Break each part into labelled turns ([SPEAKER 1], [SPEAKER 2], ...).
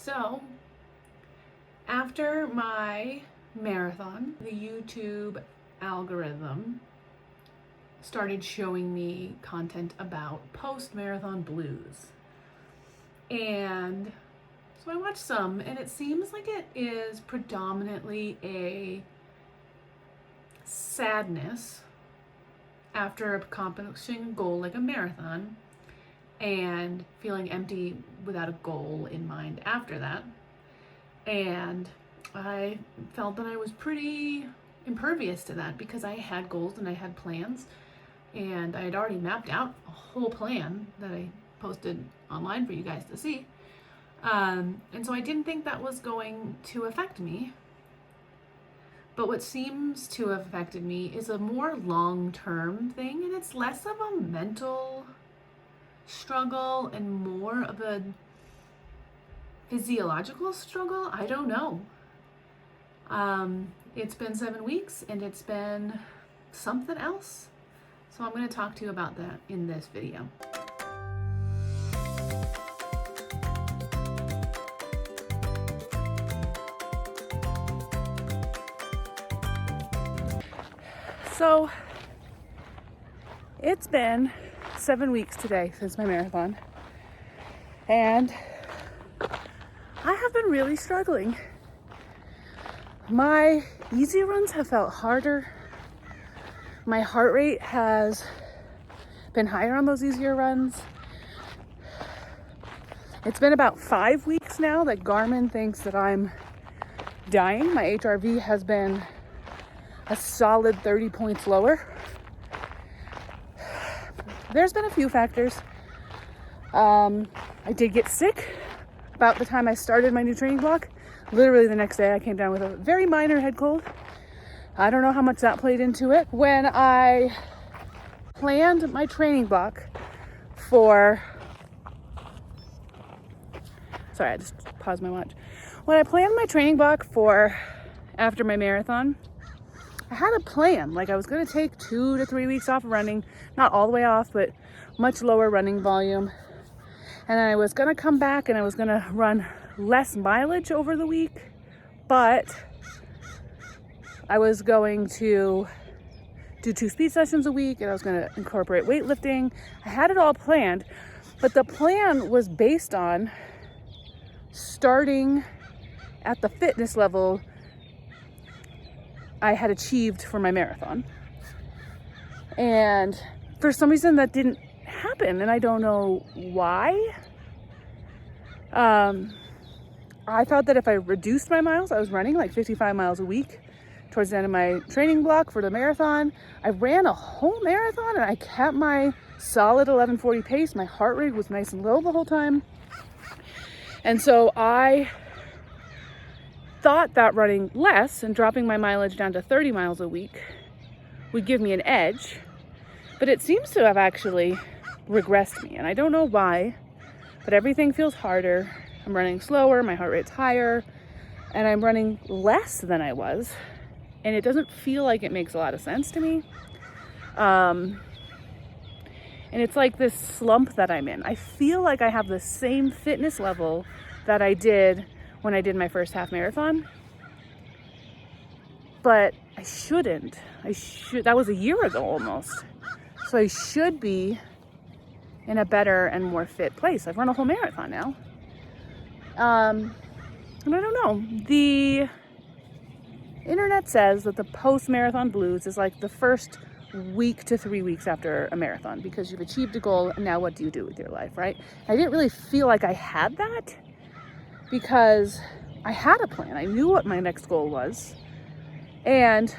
[SPEAKER 1] So, after my marathon, the YouTube algorithm started showing me content about post-marathon blues. And so I watched some, and it seems like it is predominantly a sadness after accomplishing a goal like a marathon and feeling empty without a goal in mind after that. And I felt that I was pretty impervious to that because I had goals and I had plans, and I had already mapped out a whole plan that I posted online for you guys to see. And so I didn't think that was going to affect me. But what seems to have affected me is a more long-term thing, and it's less of a mental struggle and more of a physiological struggle. I don't know. It's been 7 weeks and it's been something else. So I'm going to talk to you about that in this video. So it's been 7 weeks today since my marathon, and I have been really struggling. My easy runs have felt harder. My heart rate has been higher on those easier runs. It's been about 5 weeks now that Garmin thinks that I'm dying. My HRV has been a solid 30 points lower. There's been a few factors. I did get sick about the time I started my new training block. Literally the next day I came down with a very minor head cold. I don't know how much that played into it. When I planned my training block for... Sorry, I just paused my watch. When I planned my training block for after my marathon, I had a plan. Like, I was going to take 2 to 3 weeks off of running, not all the way off, but much lower running volume. And I was going to come back and I was going to run less mileage over the week, but I was going to do 2 speed sessions a week and I was going to incorporate weightlifting. I had it all planned, but the plan was based on starting at the fitness level I had achieved for my marathon. And for some reason that didn't happen, and I don't know why. I thought that if I reduced my miles, I was running like 55 miles a week towards the end of my training block for the marathon. I ran a whole marathon and I kept my solid 11:40 pace. My heart rate was nice and low the whole time. And so I thought that running less and dropping my mileage down to 30 miles a week would give me an edge, but it seems to have actually regressed me, and I don't know why, but everything feels harder. I'm running slower, my heart rate's higher, and I'm running less than I was, and it doesn't feel like it makes a lot of sense to me. And it's like this slump that I'm in. I feel like I have the same fitness level that I did when I did my first half marathon, but I shouldn't. That was a year ago almost. So I should be in a better and more fit place. I've run a whole marathon now. And I don't know. The internet says that the post-marathon blues is like the first week to 3 weeks after a marathon, because you've achieved a goal and now what do you do with your life, right? I didn't really feel like I had that, because I had a plan. I knew what my next goal was. And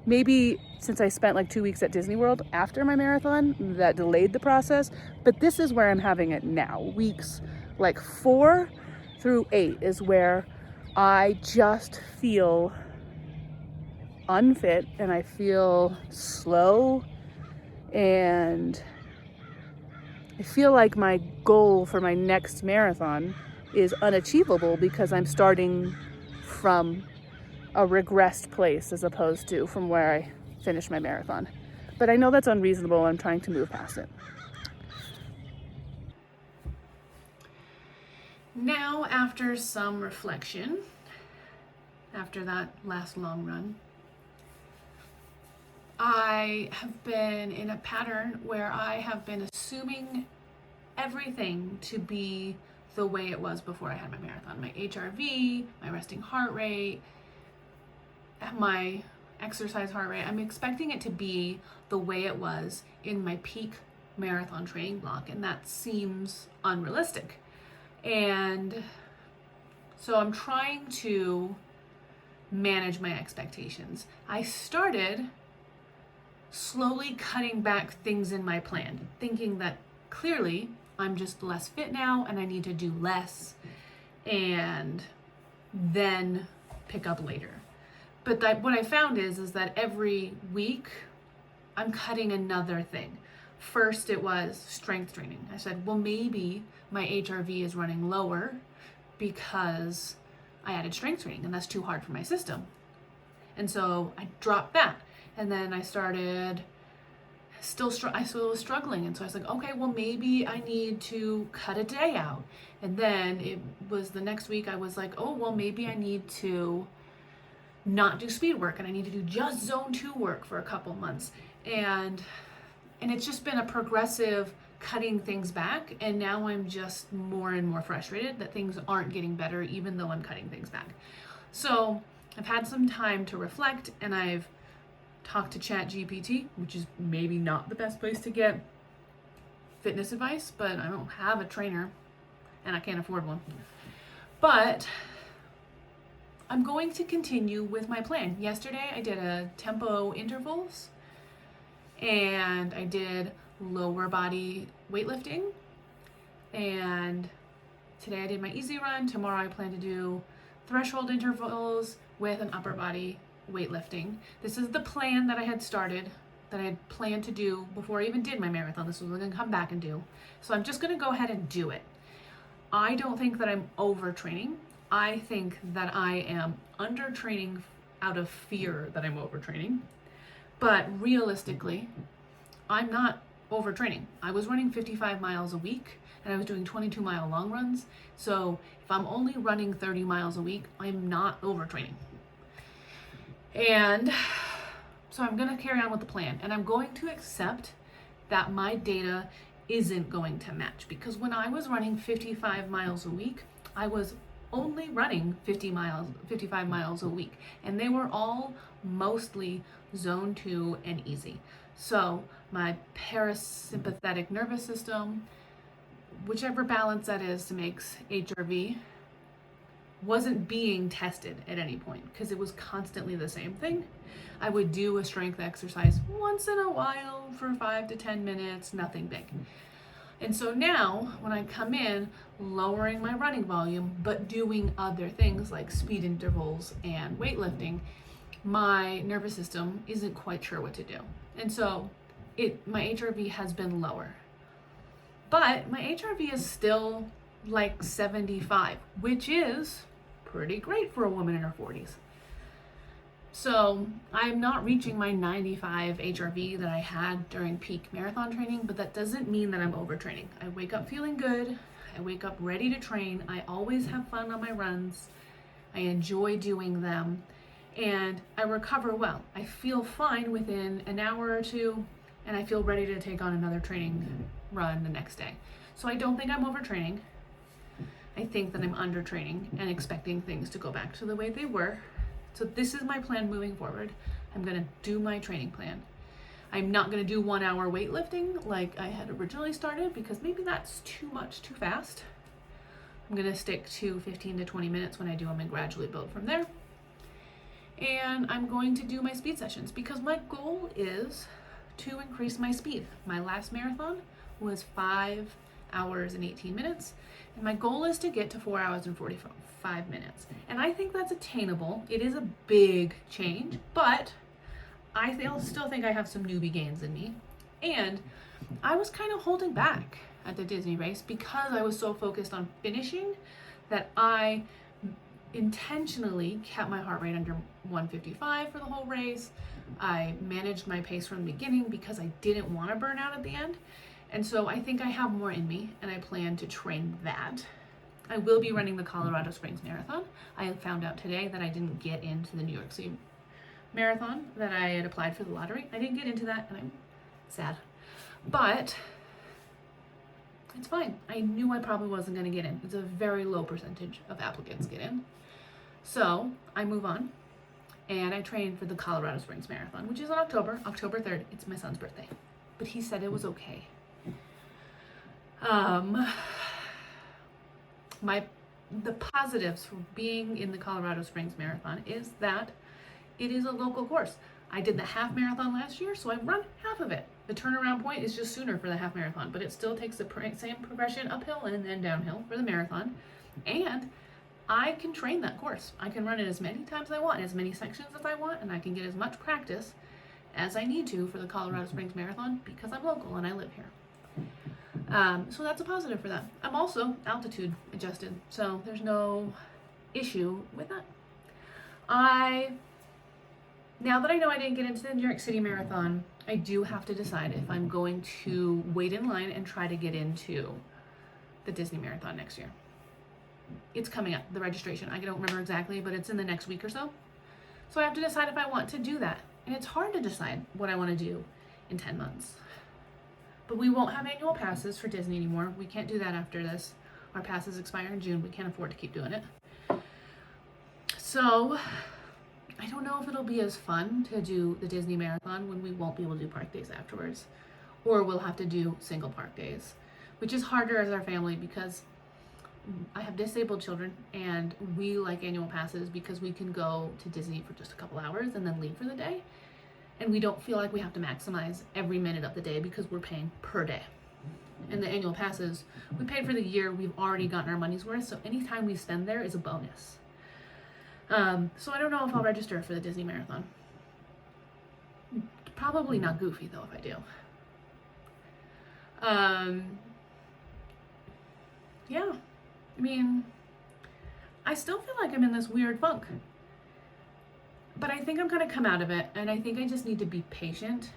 [SPEAKER 1] maybe since I spent like 2 weeks at Disney World after my marathon, that delayed the process. But this is where I'm having it now. Weeks like 4 through 8 is where I just feel unfit and I feel slow, and I feel like my goal for my next marathon is unachievable because I'm starting from a regressed place as opposed to from where I finished my marathon. But I know that's unreasonable. I'm trying to move past it. Now, after some reflection, after that last long run, I have been in a pattern where I have been assuming everything to be the way it was before I had my marathon. My HRV, my resting heart rate, my exercise heart rate. I'm expecting it to be the way it was in my peak marathon training block, and that seems unrealistic. And so I'm trying to manage my expectations. I started slowly cutting back things in my plan, thinking that clearly I'm just less fit now and I need to do less and then pick up later. But what I found is that every week I'm cutting another thing. First it was strength training. I said, well, maybe my HRV is running lower because I added strength training and that's too hard for my system. And so I dropped that. And then I started I still was struggling. And so I was like, okay, well, maybe I need to cut a day out. And then it was the next week I was like, oh, well, maybe I need to not do speed work and I need to do just zone 2 work for a couple months. And it's just been a progressive cutting things back. And now I'm just more and more frustrated that things aren't getting better, even though I'm cutting things back. So I've had some time to reflect and I've talked to ChatGPT, which is maybe not the best place to get fitness advice, but I don't have a trainer and I can't afford one. But I'm going to continue with my plan. Yesterday I did a tempo intervals and I did lower body weightlifting, and today I did my easy run. Tomorrow I plan to do threshold intervals with an upper body weightlifting. This is the plan that I had started, that I had planned to do before I even did my marathon. This was what I'm going to come back and do. So I'm just going to go ahead and do it. I don't think that I'm overtraining. I think that I am undertraining out of fear that I'm overtraining. But realistically, I'm not overtraining. I was running 55 miles a week and I was doing 22-mile long runs. So if I'm only running 30 miles a week, I'm not overtraining. And so I'm going to carry on with the plan, and I'm going to accept that my data isn't going to match, because when I was running 55 miles a week, I was only running 55 miles a week, and they were all mostly zone 2 and easy. So my parasympathetic nervous system, whichever balance that is to make HRV, wasn't being tested at any point because it was constantly the same thing. I would do a strength exercise once in a while for 5 to 10 minutes, nothing big. And so now when I come in, lowering my running volume, but doing other things like speed intervals and weightlifting, my nervous system isn't quite sure what to do. And so my HRV has been lower. But my HRV is still like 75, which is pretty great for a woman in her 40s. So I'm not reaching my 95 HRV that I had during peak marathon training, but that doesn't mean that I'm overtraining. I wake up feeling good. I wake up ready to train. I always have fun on my runs. I enjoy doing them, and I recover well. I feel fine within an hour or two, and I feel ready to take on another training run the next day. So I don't think I'm overtraining. I think that I'm undertraining and expecting things to go back to the way they were. So this is my plan moving forward. I'm going to do my training plan. I'm not going to do 1 hour weightlifting like I had originally started, because maybe that's too much too fast. I'm going to stick to 15 to 20 minutes when I do them and gradually build from there. And I'm going to do my speed sessions because my goal is to increase my speed. My last marathon was 5 hours and 18 minutes. And my goal is to get to 4 hours and 45 minutes. And I think that's attainable. It is a big change, but I still think I have some newbie gains in me. And I was kind of holding back at the Disney race because I was so focused on finishing that I intentionally kept my heart rate under 155 for the whole race. I managed my pace from the beginning because I didn't want to burn out at the end. And so I think I have more in me, and I plan to train that. I will be running the Colorado Springs Marathon. I found out today that I didn't get into the New York City Marathon that I had applied for the lottery. I didn't get into that, and I'm sad. But it's fine. I knew I probably wasn't going to get in. It's a very low percentage of applicants get in. So I move on, and I train for the Colorado Springs Marathon, which is in October 3rd. It's my son's birthday. But he said it was okay. The positives for being in the Colorado Springs Marathon is that it is a local course. I did the half marathon last year, so I run half of it. The turnaround point is just sooner for the half marathon, but it still takes the same progression uphill and then downhill for the marathon. And I can train that course. I can run it as many times as I want, as many sections as I want, and I can get as much practice as I need to for the Colorado Springs Marathon because I'm local and I live here. So that's a positive for that. I'm also altitude adjusted, so there's no issue with that. Now that I know I didn't get into the New York City Marathon, I do have to decide if I'm going to wait in line and try to get into the Disney Marathon next year. It's coming up, the registration. I don't remember exactly, but it's in the next week or so. So I have to decide if I want to do that. And it's hard to decide what I want to do in 10 months. But we won't have annual passes for Disney anymore. We can't do that after this. Our passes expire in June. We can't afford to keep doing it. So I don't know if it'll be as fun to do the Disney Marathon when we won't be able to do park days afterwards. Or we'll have to do single park days, which is harder as our family because I have disabled children and we like annual passes because we can go to Disney for just a couple hours and then leave for the day. And we don't feel like we have to maximize every minute of the day because we're paying per day. And the annual passes, we paid for the year, we've already gotten our money's worth, so anytime we spend there is a bonus. So I don't know if I'll register for the Disney Marathon. Probably not Goofy though if I do. Yeah, I mean, I still feel like I'm in this weird funk. But I think I'm going to come out of it, and I think I just need to be patient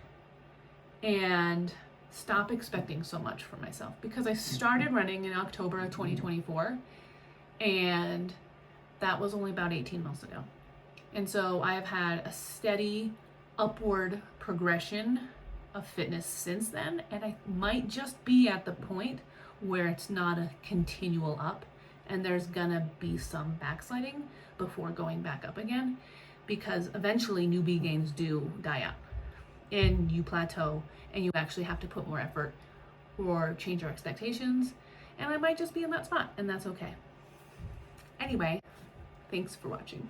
[SPEAKER 1] and stop expecting so much from myself because I started running in October of 2024, and that was only about 18 months ago. And so I have had a steady upward progression of fitness since then, and I might just be at the point where it's not a continual up, and there's gonna be some backsliding before going back up again. Because eventually newbie gains do die out and you plateau and you actually have to put more effort or change your expectations. And I might just be in that spot and that's okay. Anyway, thanks for watching.